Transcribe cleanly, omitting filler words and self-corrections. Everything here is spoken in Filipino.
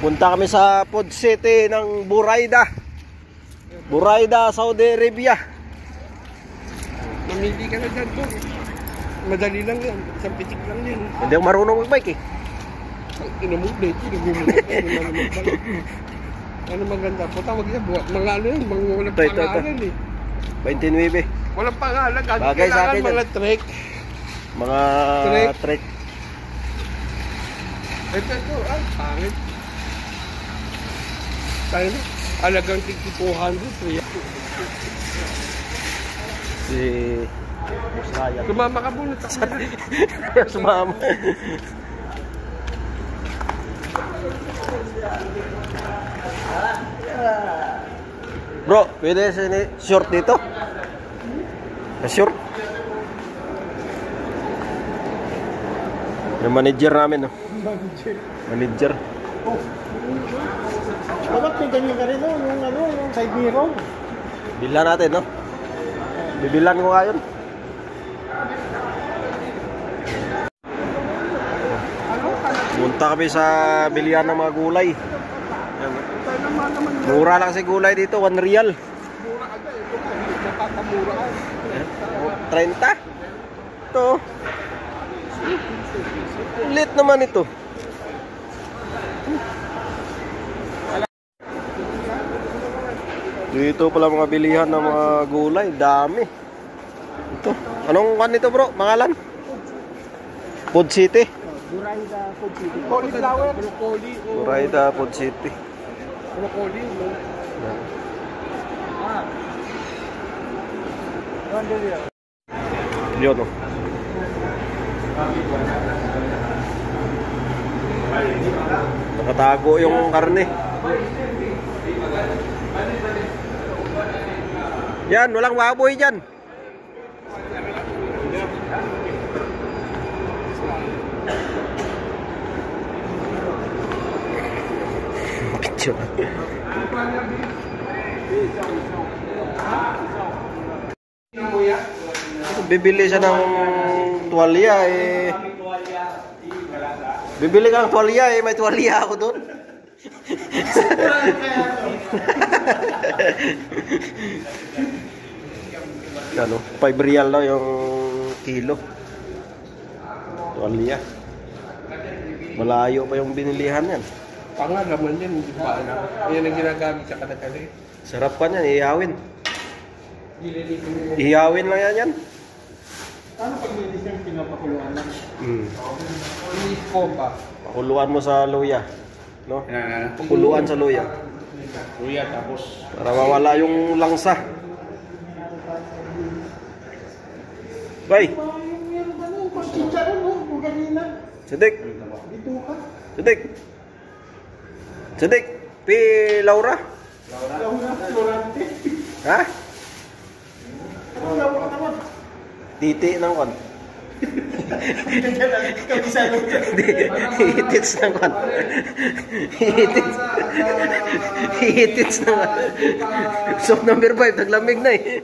Punta kami sa Food City ng Buraida. Buraida, Saudi Arabia. Mamili ka na dyan po. Madali lang yan. Isang pitik lang yan. Hindi ako marunong mag-bike eh. Inamuglit. Ano maganda po? Tawag yan. Mga ano yan. Mga walang pangalan eh. 29. Walang pangalan. Bagay sa akin mga trek. Mga trek. Ito. Ay, pangit. Tayo na. Alagang 200. Si Busraya. Sumama ka muna. Sumama. Bro, pwede sini short dito? Short? Yung manager namin, no? Manager. Oh. Dapat may ganyan ka rin, no? Yung side mirror. Bilan natin, no? Bibilan ko ngayon. Punta kami sa bilihan ng mga gulay. Mura lang si gulay dito, 1 real. Mura agad eh. Napakamura ka. 30? Ito. Lit naman ito. Dito pala mga bilihan ng mga gulay, dami. Ito. Anong kan nito, bro? Pangalan? Food City. Buraida Food City. Cauliflower. Broccoli. Buraida Food City. Broccoli. Yun, no? Nakatago yung karne. Yan, walang baboy dyan. Picture. Bibili siya ng tuwalya eh. Bibili kang tuwalya eh, may tuwalya ako doon. Ano, 5 real lang yung kilo. Tuwalya. Malayo pa yung binilihan yan. Pangalaman yan, hindi pa alam. Yan ang ginagamit sa katakali. Sarap pa yan, ihawin. Ihawin lang yan. Ano pag may disang pinapakuluan lang? Isko pa. Pakuluan mo sa luya. No? Pakuluan sa luya. Luya tapos. Para mawala yung langsa. Bay! Meron ka nung pagchicharon mo, kung kanina. Sidik! Dito ka. Sidik! Sidik! Pi Laura? Florante. Ha? Laura ka naman. Titi ng kon. Kabisa lang. Hitits ng kon. Hitits ng kon. Soap number 5, naglamig na eh.